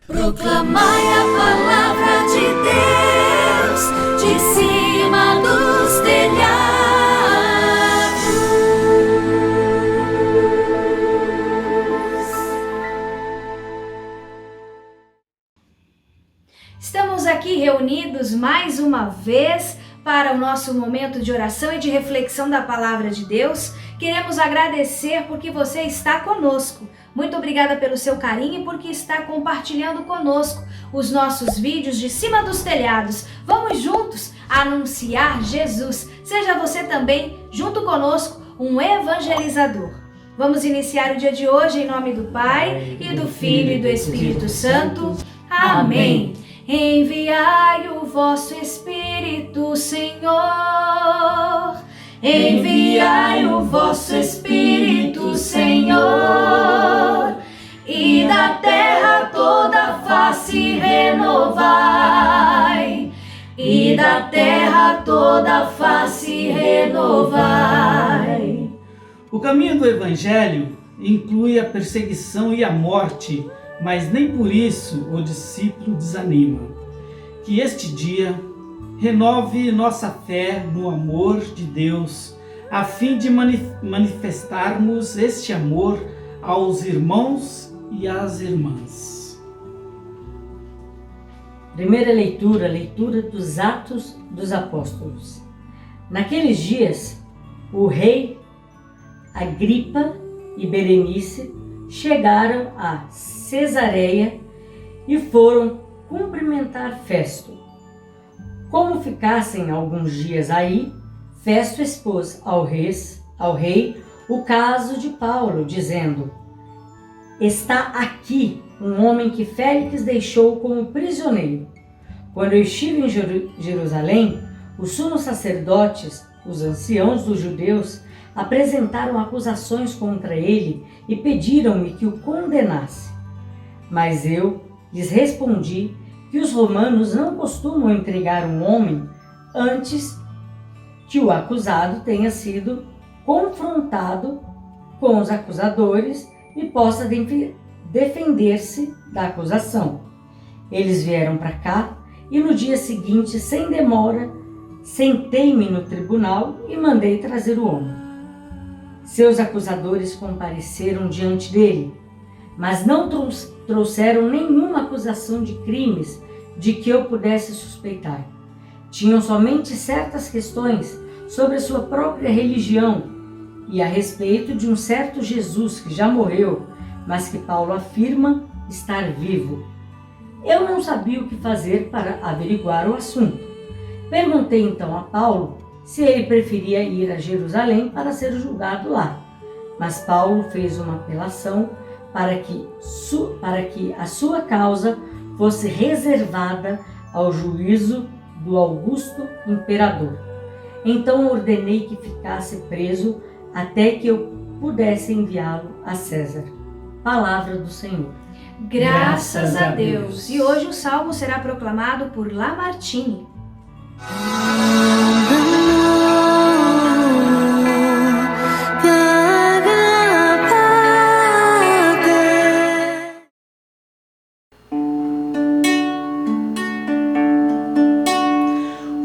Proclamai a palavra de Deus de cima dos telhados. Estamos aqui reunidos mais uma vez para o nosso momento de oração e de reflexão da palavra de Deus. Queremos agradecer porque você está conosco. Muito obrigada pelo seu carinho e porque está compartilhando conosco os nossos vídeos de cima dos telhados. Vamos juntos anunciar Jesus. Seja você também, junto conosco, um evangelizador. Vamos iniciar o dia de hoje em nome do Pai, e do Filho e do Espírito Santo. Amém. Enviai o vosso Espírito, Senhor. Enviai o vosso Espírito, Senhor, e da terra toda a face renovai, e da terra toda a face renovai. O caminho do Evangelho inclui a perseguição e a morte, mas nem por isso o discípulo desanima. Que este dia renove nossa fé no amor de Deus, a fim de manifestarmos este amor aos irmãos e às irmãs. Primeira leitura dos Atos dos Apóstolos. Naqueles dias, o rei Agripa e Berenice chegaram a Cesareia e foram cumprimentar Festo. Como ficassem alguns dias aí, Festo expôs ao rei o caso de Paulo, dizendo: está aqui um homem que Félix deixou como prisioneiro. Quando eu estive em Jerusalém, os sumos sacerdotes, os anciãos dos judeus, apresentaram acusações contra ele e pediram-me que o condenasse. Mas eu lhes respondi que os romanos não costumam entregar um homem antes que o acusado tenha sido confrontado com os acusadores e possa defender-se da acusação. Eles vieram para cá e no dia seguinte, sem demora, sentei-me no tribunal e mandei trazer o homem. Seus acusadores compareceram diante dele, mas não trouxeram nenhuma acusação de crimes de que eu pudesse suspeitar. Tinham somente certas questões sobre a sua própria religião e a respeito de um certo Jesus que já morreu, mas que Paulo afirma estar vivo. Eu não sabia o que fazer para averiguar o assunto. Perguntei então a Paulo se ele preferia ir a Jerusalém para ser julgado lá. Mas Paulo fez uma apelação para que a sua causa fosse reservada ao juízo do Augusto Imperador. Então ordenei que ficasse preso até que eu pudesse enviá-lo a César. Palavra do Senhor. Graças a Deus. E hoje o salmo será proclamado por Lamartine.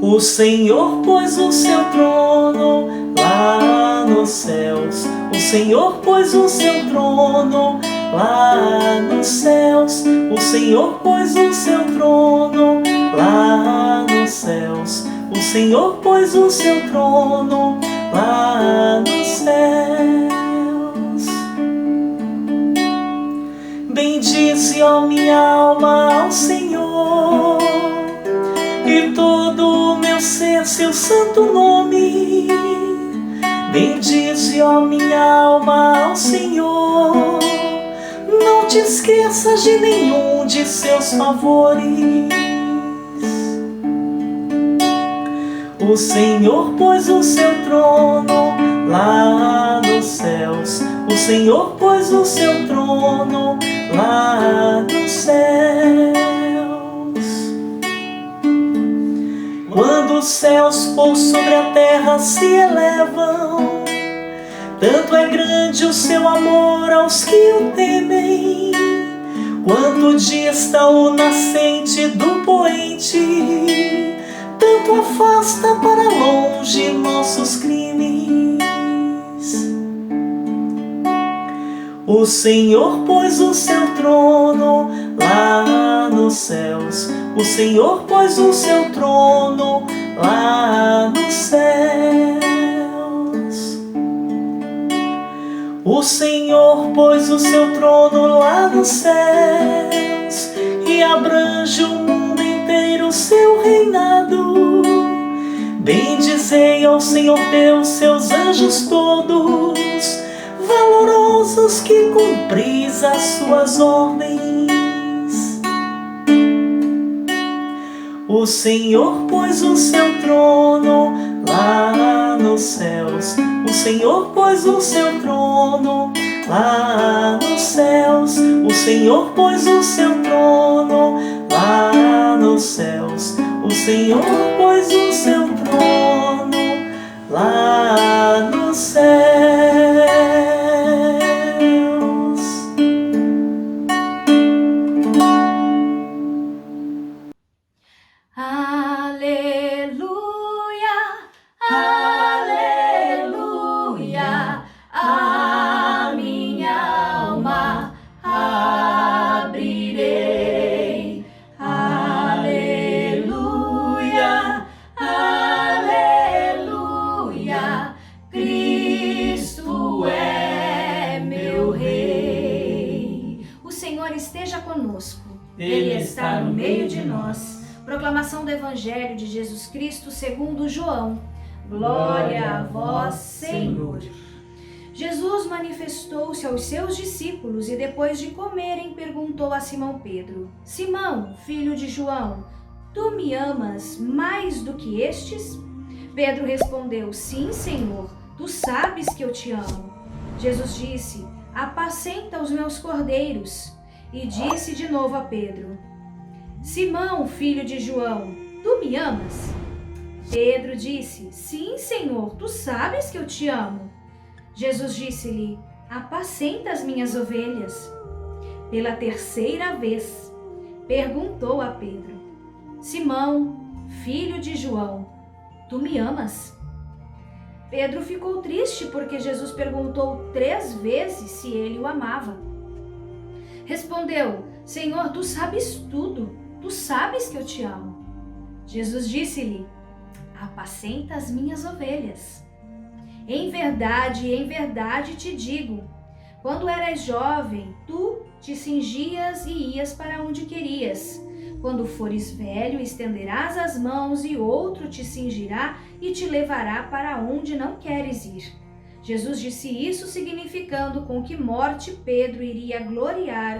O Senhor pôs o seu trono lá nos céus. O Senhor pôs o seu trono lá nos céus. O Senhor pôs o seu trono lá nos céus. O Senhor pôs o seu trono lá nos céus. Bendize, ó minha alma, ao Senhor, e todo o meu ser seu santo nome. Bendize, ó minha alma, ao Senhor, não te esqueças de nenhum de seus favores. O Senhor pôs o seu trono lá nos céus. O Senhor pôs o seu trono lá nos céus. Quando os céus por sobre a terra se elevam, tanto é grande o seu amor aos que o temem. Quando o dia está o nascente do poente, tanto afasta para longe nossos crimes. O Senhor pôs o seu trono lá nos céus. O Senhor pôs o seu trono lá nos céus. O Senhor pôs o seu trono lá nos céus e abrange o mundo inteiro seu reinado. Bendizei ao Senhor Deus, seus anjos todos, valorosos que cumpris as suas ordens. O Senhor pôs o seu trono lá nos céus. O Senhor pôs o seu trono lá nos céus. O Senhor pôs o seu trono lá nos céus. O Senhor pôs o seu trono lá nos céus. Ele está no meio de nós. Proclamação do Evangelho de Jesus Cristo segundo João. Glória a vós, Senhor. Jesus manifestou-se aos seus discípulos e depois de comerem perguntou a Simão Pedro: Simão, filho de João, tu me amas mais do que estes? Pedro respondeu: Sim, Senhor, tu sabes que eu te amo. Jesus disse: Apacenta os meus cordeiros. E disse de novo a Pedro: Simão, filho de João, tu me amas? Pedro disse: Sim, Senhor, tu sabes que eu te amo. Jesus disse-lhe: Apacenta as minhas ovelhas. Pela terceira vez, perguntou a Pedro: Simão, filho de João, tu me amas? Pedro ficou triste porque Jesus perguntou 3 vezes se ele o amava. Respondeu: Senhor, tu sabes tudo, tu sabes que eu te amo. Jesus disse-lhe: Apacenta as minhas ovelhas. Em verdade te digo, quando eras jovem, tu te cingias e ias para onde querias. Quando fores velho, estenderás as mãos e outro te cingirá e te levará para onde não queres ir. Jesus disse isso significando com que morte Pedro iria gloriar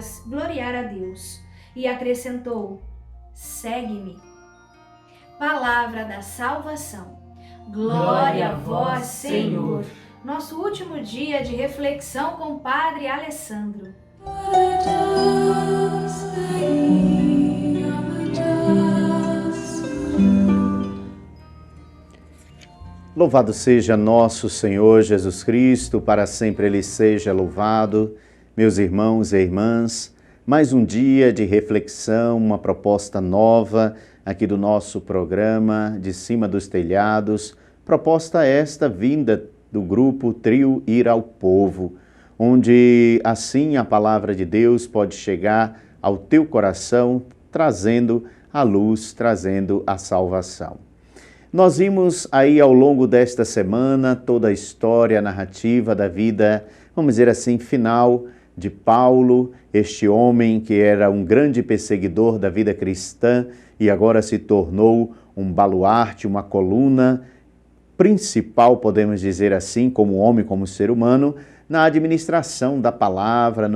a Deus. E acrescentou: Segue-me. Palavra da salvação. Glória a vós, Senhor. Nosso último dia de reflexão com o Padre Alessandro. Louvado seja nosso Senhor Jesus Cristo, para sempre Ele seja louvado. Meus irmãos e irmãs, mais um dia de reflexão, uma proposta nova aqui do nosso programa De Cima dos Telhados. Proposta esta vinda do grupo Trio Ir ao Povo, onde assim a palavra de Deus pode chegar ao teu coração, trazendo a luz, trazendo a salvação. Nós vimos aí ao longo desta semana toda a história, a narrativa da vida, vamos dizer assim, final de Paulo, este homem que era um grande perseguidor da vida cristã e agora se tornou um baluarte, uma coluna principal, podemos dizer assim, como homem, como ser humano, na administração da palavra,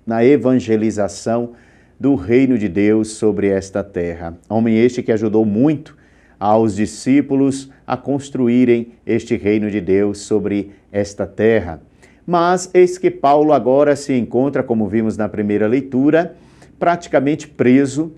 na evangelização do reino de Deus sobre esta terra. Homem este que ajudou muito aos discípulos a construírem este reino de Deus sobre esta terra. Mas eis que Paulo agora se encontra, como vimos na primeira leitura, praticamente preso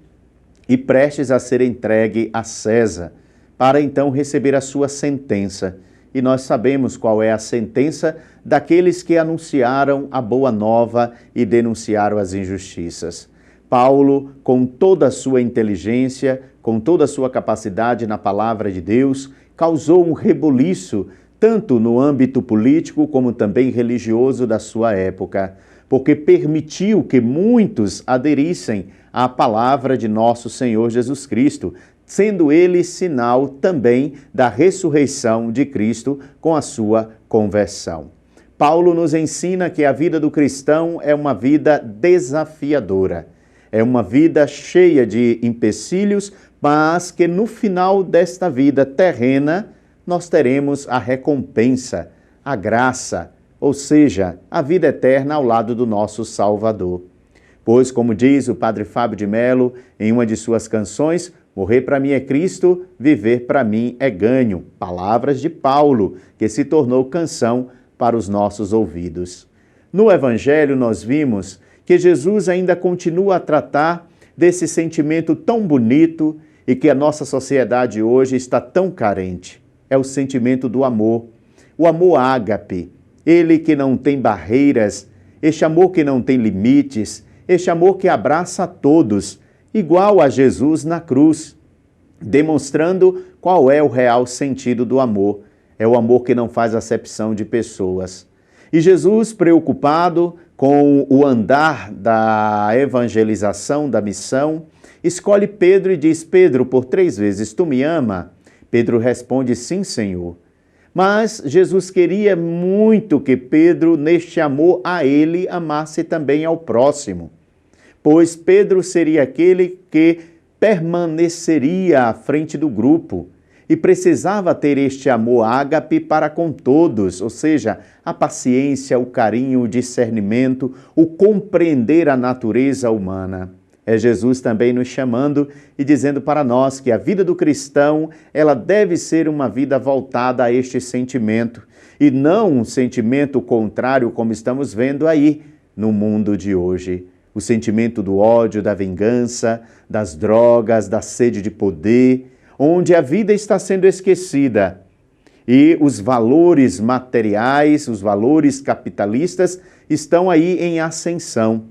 e prestes a ser entregue a César, para então receber a sua sentença. E nós sabemos qual é a sentença daqueles que anunciaram a boa nova e denunciaram as injustiças. Paulo, com toda a sua inteligência, com toda a sua capacidade na palavra de Deus, causou um rebuliço tanto no âmbito político como também religioso da sua época, porque permitiu que muitos aderissem à palavra de nosso Senhor Jesus Cristo, sendo ele sinal também da ressurreição de Cristo com a sua conversão. Paulo nos ensina que a vida do cristão é uma vida desafiadora, é uma vida cheia de empecilhos, mas que no final desta vida terrena nós teremos a recompensa, a graça, ou seja, a vida eterna ao lado do nosso Salvador. Pois, como diz o Padre Fábio de Mello em uma de suas canções, morrer para mim é Cristo, viver para mim é ganho. Palavras de Paulo, que se tornou canção para os nossos ouvidos. No Evangelho nós vimos que Jesus ainda continua a tratar desse sentimento tão bonito e que a nossa sociedade hoje está tão carente. É o sentimento do amor, o amor ágape, ele que não tem barreiras, este amor que não tem limites, este amor que abraça a todos, igual a Jesus na cruz, demonstrando qual é o real sentido do amor. É o amor que não faz acepção de pessoas. E Jesus, preocupado com o andar da evangelização, da missão, escolhe Pedro e diz: Pedro, por 3 vezes tu me ama? Pedro responde: sim, Senhor. Mas Jesus queria muito que Pedro, neste amor a ele, amasse também ao próximo, pois Pedro seria aquele que permaneceria à frente do grupo e precisava ter este amor ágape para com todos, ou seja, a paciência, o carinho, o discernimento, o compreender a natureza humana. É Jesus também nos chamando e dizendo para nós que a vida do cristão, ela deve ser uma vida voltada a este sentimento e não um sentimento contrário como estamos vendo aí no mundo de hoje. O sentimento do ódio, da vingança, das drogas, da sede de poder, onde a vida está sendo esquecida e os valores materiais, os valores capitalistas estão aí em ascensão.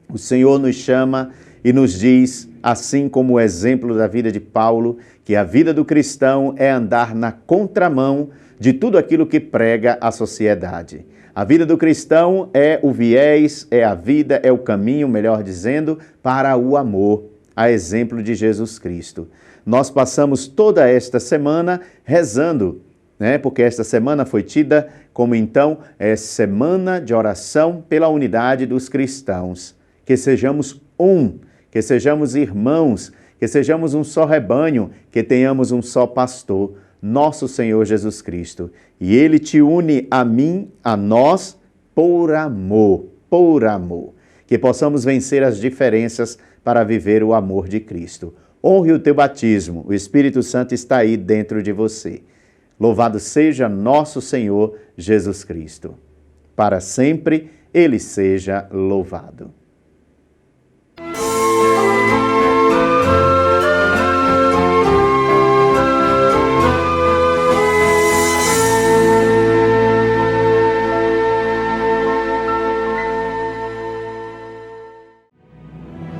O Senhor nos chama e nos diz, assim como o exemplo da vida de Paulo, que a vida do cristão é andar na contramão de tudo aquilo que prega a sociedade. A vida do cristão é o viés, é a vida, é o caminho, melhor dizendo, para o amor, a exemplo de Jesus Cristo. Nós passamos toda esta semana rezando, porque esta semana foi tida como então semana de oração pela unidade dos cristãos. Que sejamos que sejamos irmãos, que sejamos um só rebanho, que tenhamos um só pastor, nosso Senhor Jesus Cristo. E Ele te une a mim, a nós, por amor, por amor. Que possamos vencer as diferenças para viver o amor de Cristo. Honre o teu batismo, o Espírito Santo está aí dentro de você. Louvado seja nosso Senhor Jesus Cristo. Para sempre Ele seja louvado.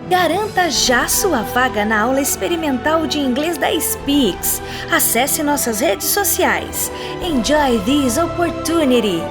Garanta já sua vaga na aula experimental de inglês da Speaks. Acesse nossas redes sociais. Enjoy this opportunity!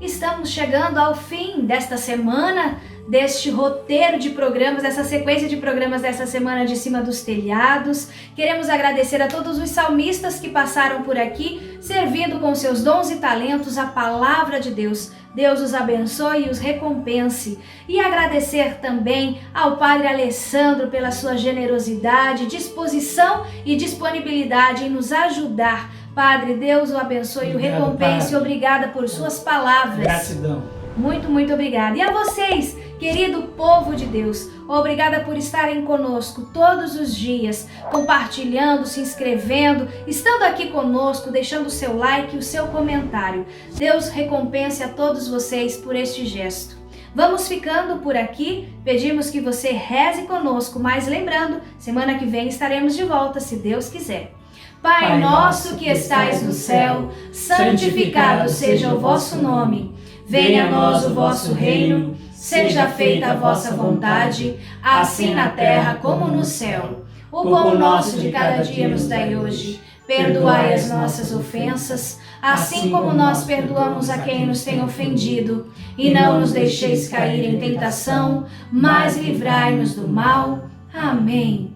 Estamos chegando ao fim desta semana, deste roteiro de programas, dessa sequência de programas dessa semana de Cima dos Telhados. Queremos agradecer a todos os salmistas que passaram por aqui, servindo com seus dons e talentos a palavra de Deus. Deus os abençoe e os recompense. E agradecer também ao Padre Alessandro pela sua generosidade, disposição e disponibilidade em nos ajudar. Padre, Deus o abençoe e o recompense. Padre. Obrigada por suas palavras. Gratidão. Muito, muito obrigada. E a vocês, querido povo de Deus, obrigada por estarem conosco todos os dias, compartilhando, se inscrevendo, estando aqui conosco, deixando o seu like e o seu comentário. Deus recompense a todos vocês por este gesto. Vamos ficando por aqui, pedimos que você reze conosco, mas lembrando, semana que vem estaremos de volta, se Deus quiser. Pai nosso que estais no céu, santificado seja o vosso nome. Venha a nós o vosso reino, seja feita a vossa vontade, assim na terra como no céu. O pão nosso de cada dia nos dai hoje. Perdoai as nossas ofensas, assim como nós perdoamos a quem nos tem ofendido. E não nos deixeis cair em tentação, mas livrai-nos do mal. Amém.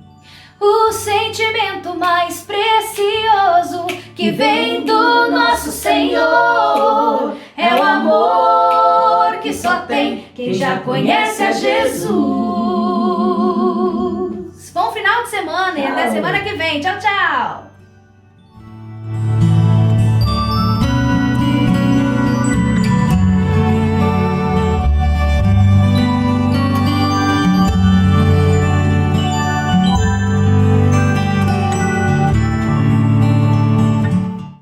O sentimento mais precioso que vem do nosso Senhor é o amor que só tem quem já conhece a Jesus. Bom final de semana e até semana que vem. Tchau, tchau!